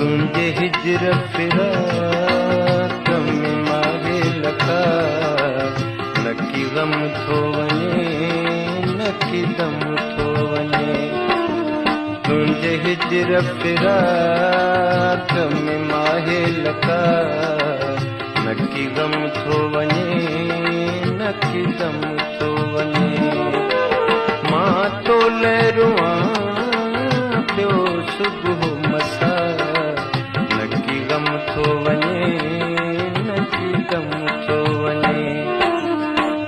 तुंहिंजे हिजर फिराक में माहे लखा न की गम थो वञे न की दम थो वञे तुंहिंजे हिजर फिराक में माहे लखा न की गम थो वञे न की दम थो वञे मां तो लहरुआ पियो सुबुह मसा न की गम थो वञे न की दम थो वञे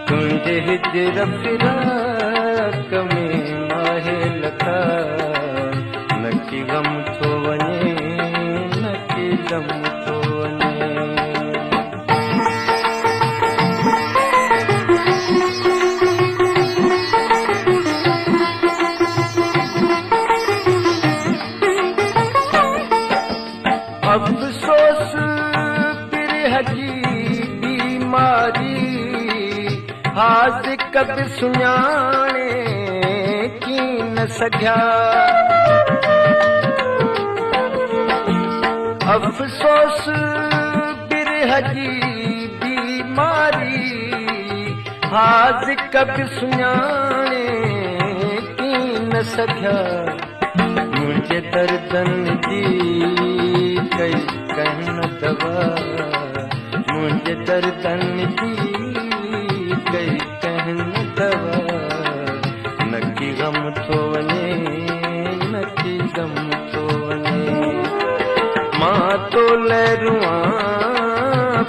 तुंहिंजे हिजर फिराक में माहे लखा न की गम थो वञे न की दम थो वञे अफ़सोस बिरह जी बीमारी हाज़िक बि सुञाणे की न सघिया अफ़सोस बिरह जी बीमारी हाज़िक बि सुञाणे की न सघिया मुंहिंजे दर्दनि जी कई कहन दवा मुंहिंजे दर्दनि जी कई कहन दवा न की गम थो वञे न की गम थो वञे मां तो लहरुआ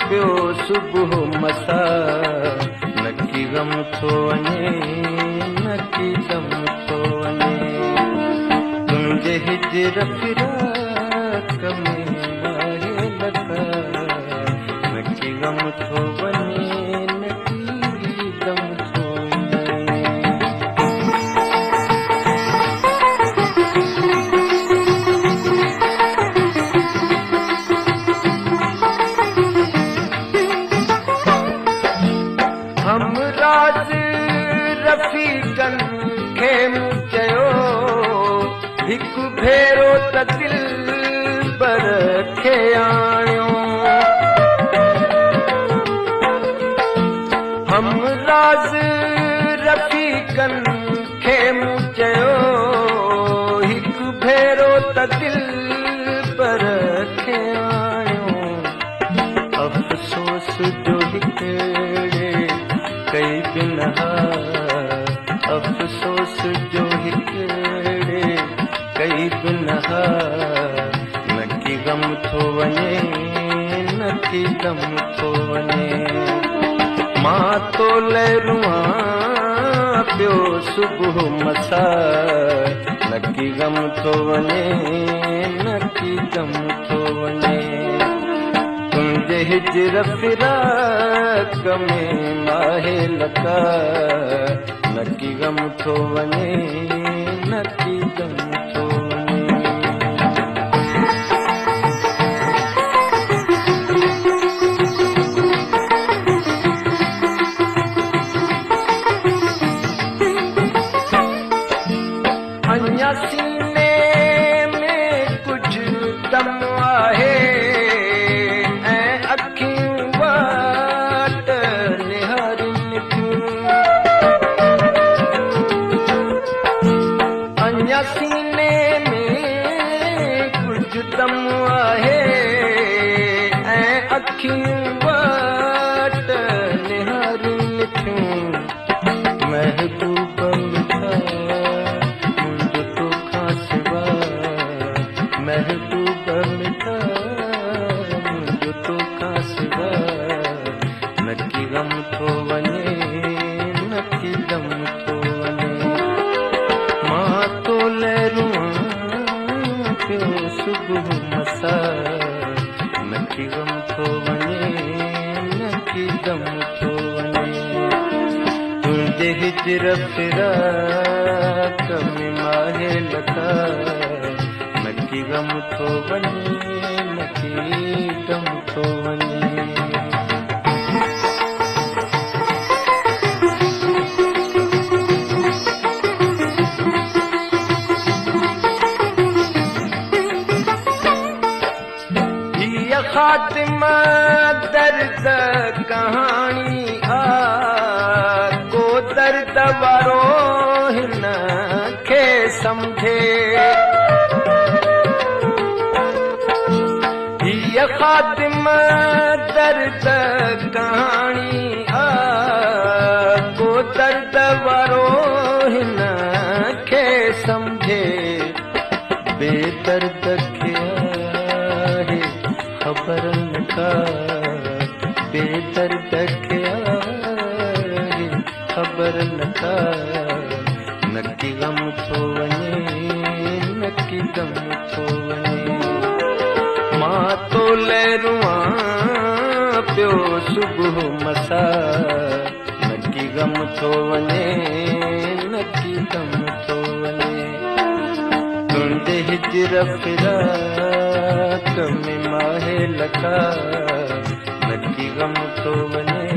पियो सुबुह मसा न की गम थो वञे न की गम थो वञे तुंहिंजे हिजर फिराक में माहे लखा न की गम थो वञे न की दम थो वञे हमराज रफ़ीकनि खे मूं चयो हिकु भेरो त दिलबर खे आणियो हमराज रफ़ीकनि खे मूं चयो हिकु भेरो त दिलबर खे आणियो अफ़सोस जो हिकिड़े कई बिनहा अफ़सोस जो हिकिड़े कई बिनहा न की गम थो वञे न की दम थो वञे मां तो लहरुआ पियो सुबुह मसा न की गम थो वञे न की दम थो वञे तुंहिंजे हिजर फिराक में माहे लखा न की गम थो वञे न की दम थो वञे अञा सीने में कुझु दम आहे ऐं अखियूं वाट निहारनि थियूं अञा सीने में कुझु दम आहे ऐं अखियूं वाट निहारनि थियूं महबूब मिठा मुंहिंजो तोखां सिवा महबूब मिठा मुंहिंजो तोखां सिवा न की गम थो वञे न की दम थो वञे मां तो लहरुआ पियो सुबुह मसा न की गम थो वञे न की दम थो वञे तुंहिंजे हिजर फिराक में माहे लखा न की गम थो वञे न की दम थो वञे ख़ातिमा दर्द कहाणी को दर्द वारो हिन खे समझे हीअ ख़ातिमा दर्द कहाणी को दर्द वारो हिन खे समझे बेदर्द खे आहे ख़बर न का बेदर्द खे आहे ख़बर न का नकी ग़म थो वञे नकी ग़म थो वञे मां तो लहरुआ पियो सुबुह मसा नकी ग़म थो वञे नकी ग़म थो वञे तुंहिंजे हिजर फिराक में माहे लका नकी ग़म थो वञे